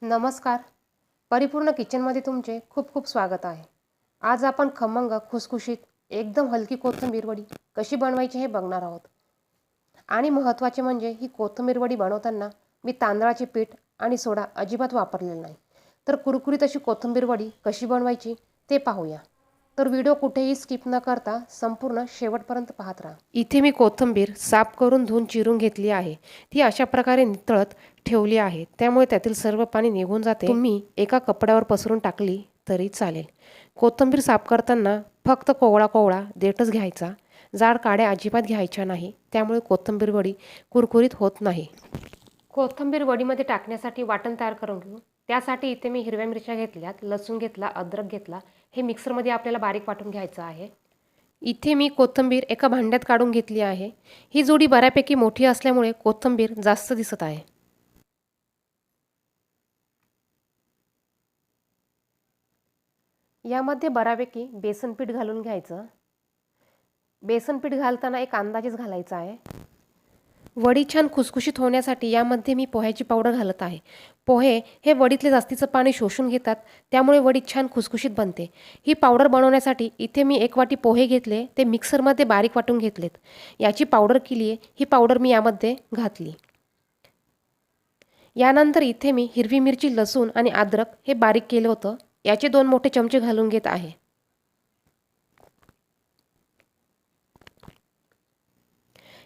नमस्कार. परिपूर्ण किचनमध्ये तुमचे खूप खूप स्वागत आहे. आज आपण खमंग, खुसखुशीत, एकदम हलकी कोथिंबीर वडी कशी बनवायची हे बघणार आहोत. आणि महत्त्वाचे म्हणजे ही कोथिंबीर वडी बनवताना मी तांदळाचे पीठ आणि सोडा अजिबात वापरलेला नाही. तर कुरकुरीत अशी कोथिंबीर वडी कशी बनवायची ते पाहूया. तर व्हिडिओ कुठेही स्किप न करता संपूर्ण शेवटपर्यंत पाहत राहा. इथे मी कोथिंबीर साफ करून धुवून चिरून घेतली आहे. ती अशा प्रकारे नितळत ठेवली आहे, त्यामुळे त्यातील सर्व पाणी निघून जाते. तुम्ही एका कपड्यावर पसरून टाकली तरी चालेल. कोथिंबीर साफ करताना फक्त कोवळा देठच घ्यायचा. जाड काड्या अजिबात घ्यायच्या नाही, त्यामुळे कोथिंबीर वडी कुरकुरीत होत नाही. कोथिंबीर वडीमध्ये टाकण्यासाठी वाटण तयार करून घेऊ. त्यासाठी इथे मी हिरव्या मिरच्या घेतल्यात, लसूण घेतला, अद्रक घेतला. हे मिक्सरमध्ये आपल्याला बारीक वाटून घ्यायचं आहे. इथे मी कोथिंबीर एका भांड्यात काढून घेतली आहे. ही जोडी बऱ्यापैकी मोठी असल्यामुळे कोथिंबीर जास्त दिसत आहे. यामध्ये बऱ्यापैकी बेसन पीठ घालून घ्यायचं. बेसन पीठ घालताना एक अंदाजेच घालायचा आहे. वडी छान खुसखुशीत होण्यासाठी यामध्ये मी पोह्याची पावडर घालत आहे. पोहे हे वडीतले जास्तीचं पाणी शोषून घेतात, त्यामुळे वडी छान खुसखुशीत बनते. ही पावडर बनवण्यासाठी इथे मी 1 वाटी पोहे घेतले, ते मिक्सरमध्ये बारीक वाटून घेतलेत. याची पावडर केली आहे. ही पावडर मी यामध्ये घातली. यानंतर इथे मी हिरवी मिरची, लसूण आणि अद्रक हे बारीक केलं होतं. याचे 2 मोठे चमचे घालून घेत आहे.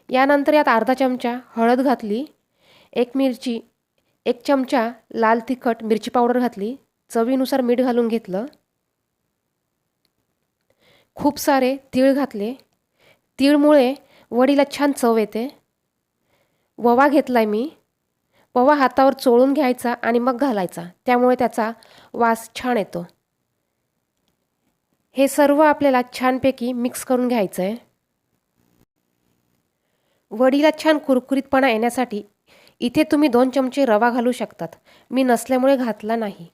यानंतर यात अर्धा चमचा हळद घातली. 1 चमचा लाल तिखट मिरची पावडर घातली. चवीनुसार मीठ घालून घेतलं. खूप सारे तीळ घातले. तीळमुळे वडीला छान चव येते. ओवा घेतलाय मी. ओवा हातावर चोळून घ्यायचा आणि मग घालायचा, त्यामुळे त्याचा वास छान येतो. हे सर्व आपल्याला छानपैकी मिक्स करून घ्यायचं आहे. वडीला छान कुरकुरीतपणा येण्यासाठी इथे तुम्ही 2 चमचे रवा घालू शकतात. मी नसल्यामुळे घातला नाही.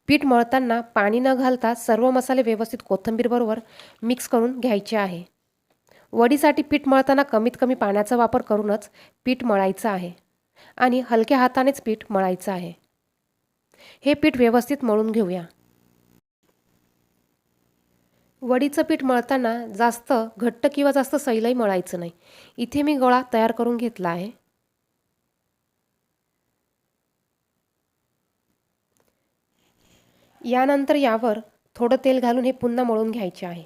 पीठ मळताना पाणी न घालता सर्व मसाले व्यवस्थित कोथिंबीरबरोबर मिक्स करून घ्यायचे आहे. वडीसाठी पीठ मळताना कमीत कमी पाण्याचा वापर करूनच पीठ मळायचं आहे आणि हलक्या हातानेच पीठ मळायचं आहे. हे पीठ व्यवस्थित मळून घेऊया. वडीचं पीठ मळताना जास्त घट्ट किंवा जास्त सैलही मळायचं नाही. इथे मी गोळा तयार करून घेतला आहे. यानंतर यावर थोडं तेल घालून हे पुन्हा मळून घ्यायचे आहे.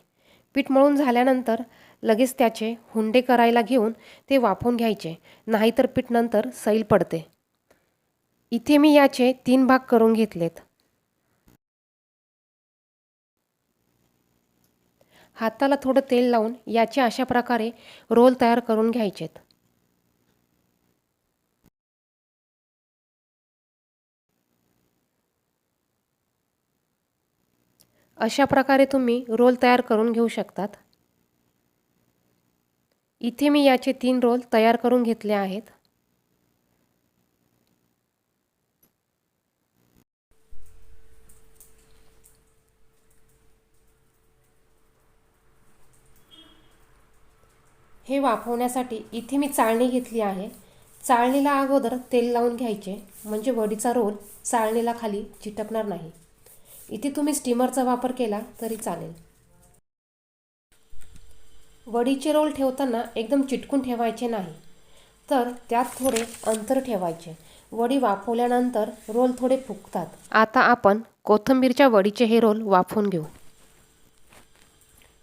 पीठ मळून झाल्यानंतर लगेच त्याचे हुंडे करायला घेऊन ते वाफवून घ्यायचे, नाहीतर पीठ नंतर सैल पडते. इथे मी याचे 3 भाग करून घेतलेत. हाताला थोडं तेल लावून याचे अशा प्रकारे रोल तयार करून घ्यायचेत. अशा प्रकारे तुम्ही रोल तयार करून घेऊ शकतात. इथे मी याचे 3 रोल तयार करून घेतले आहेत. हे वाफवण्यासाठी इथे मी चाळणी घेतली आहे. चाळणीला अगोदर तेल लावून घ्यायचे, म्हणजे वडीचा रोल चाळणीला खाली चिटकणार नाही. इथे तुम्ही स्टीमरचा वापर केला तरी चालेल. वडीचे रोल ठेवताना एकदम चिटकून ठेवायचे नाही, तर त्यात थोडे अंतर ठेवायचे. वडी वाफवल्यानंतर रोल थोडे फुगतात. आता आपण कोथिंबीरच्या वडीचे हे रोल वाफवून घेऊ.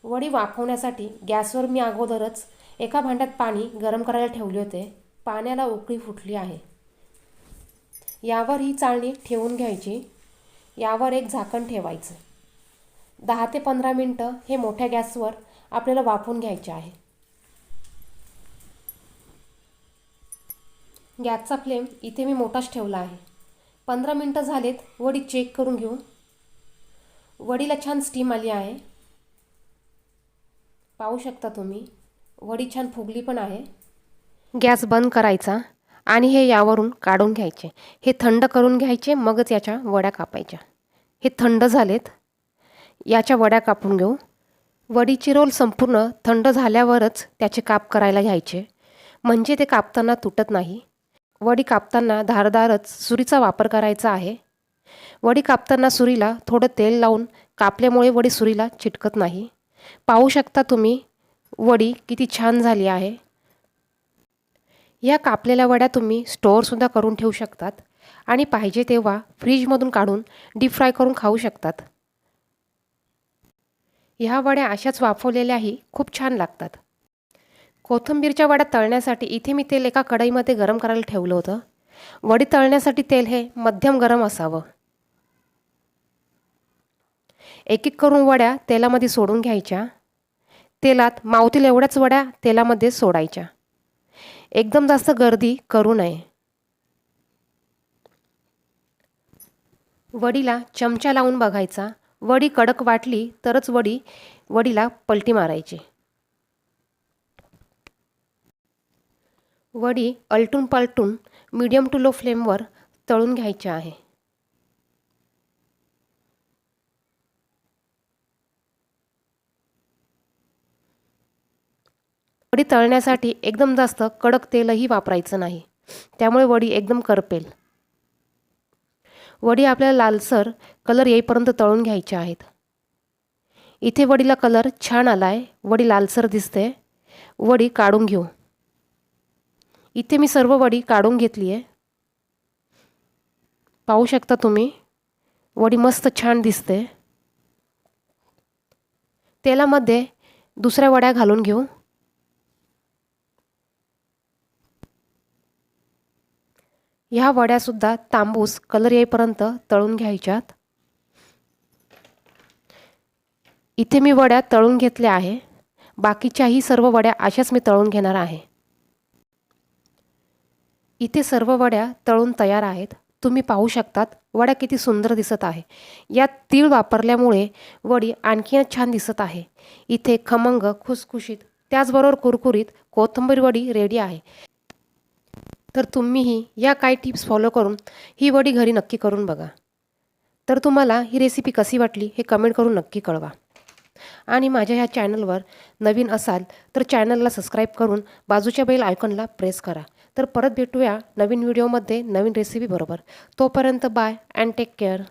वडी वाफवण्यासाठी गॅसवर मी अगोदरच एका भांड्यात पाणी गरम करायला ठेवले होते. पाण्याला उकळी फुटली आहे. यावर ही चाळणी ठेवून घ्यायची. यावर एक झाकण ठेवायचं. 10 ते 15 मिनटं हे मोठ्या गॅसवर आपल्याला वाफवून घ्यायचे आहे. गॅसचा फ्लेम इथे मी मोठाच ठेवला आहे. 15 मिनटं झालेत. वडी चेक करून घेऊ. वडीला छान स्टीम आली आहे. पाहू शकता तुम्ही, वडी छान फुगली पण आहे. गॅस बंद करायचा आणि हे यावरून काढून घ्यायचे. हे थंड करून घ्यायचे, मगच याच्या वड्या कापायच्या. हे थंड झालेत. याच्या वड्या कापून घेऊ. वडीचे रोल संपूर्ण थंड झाल्यावरच त्याचे काप करायला घ्यायचे, म्हणजे ते कापताना तुटत नाही. वडी कापताना धारदारच सुरीचा वापर करायचा आहे. वडी कापताना सुरीला थोडं तेल लावून कापल्यामुळे वडी सुरीला चिटकत नाही. पाहू शकता तुम्ही वडी किती छान झाली आहे. या कापलेल्या वड्या तुम्ही स्टोअरसुद्धा करून ठेवू शकतात आणि पाहिजे तेव्हा फ्रीजमधून काढून डीप फ्राय करून खाऊ शकतात. ह्या वड्या अशाच वाफवलेल्याही खूप छान लागतात. कोथिंबीरच्या वड्या तळण्यासाठी इथे मी तेल एका कढईमध्ये गरम करायला ठेवलं होतं. वडी तळण्यासाठी तेल हे मध्यम गरम असावं. एक एक करून वड्या तेलामध्ये सोडून घ्यायच्या. तेलात मावतील एवढ्याच वड्या तेलामध्ये सोडायच्या. एकदम जास्त गर्दी करू नये. वडीला चमचा लावून बघायचा. वडी कडक वाटली तरच वडीला पलटी मारायची. वडी अलटून पलटून मीडियम टू लो फ्लेमवर तळून घ्यायची आहे. वडी तळण्यासाठी एकदम जास्त कडक तेलही वापरायचं नाही, त्यामुळे वडी एकदम करपेल. वडी आपल्याला लालसर कलर येईपर्यंत तळून घ्यायचे आहेत. इथे वडीला कलर छान आलाय. वडी लालसर दिसते. वडी काढून घेऊ. इथे मी सर्व वडी काढून घेतली आहे. पाहू शकता तुम्ही वडी मस्त छान दिसते. तेलामध्ये दुसऱ्या वड्या घालून घेऊ. ह्या वड्यासुद्धा तांबूस कलर येईपर्यंत तळून घ्यायच्यात. इथे मी वड्या तळून घेतल्या आहे. बाकीच्याही सर्व वड्या अशाच मी तळून घेणार आहे. इथे सर्व वड्या तळून तयार आहेत. तुम्ही पाहू शकतात वड्या किती सुंदर दिसत आहे. यात तीळ वापरल्यामुळे वडी आणखीन छान दिसत आहे. इथे खमंग, खुसखुशीत, त्याचबरोबर कुरकुरीत कोथिंबीर वडी रेडी आहे. तर तुम्हीही या काही टिप्स फॉलो करून ही वडी घरी नक्की करून बघा. तर तुम्हाला ही रेसिपी कशी वाटली हे कमेंट करून नक्की कळवा. आणि माझ्या ह्या चॅनलवर नवीन असाल तर चॅनलला सबस्क्राईब करून बाजूच्या बेल आयकॉनला प्रेस करा. तर परत भेटूया नवीन व्हिडिओमध्ये नवीन रेसिपी बरोबर. तोपर्यंत बाय अँड टेक केअर.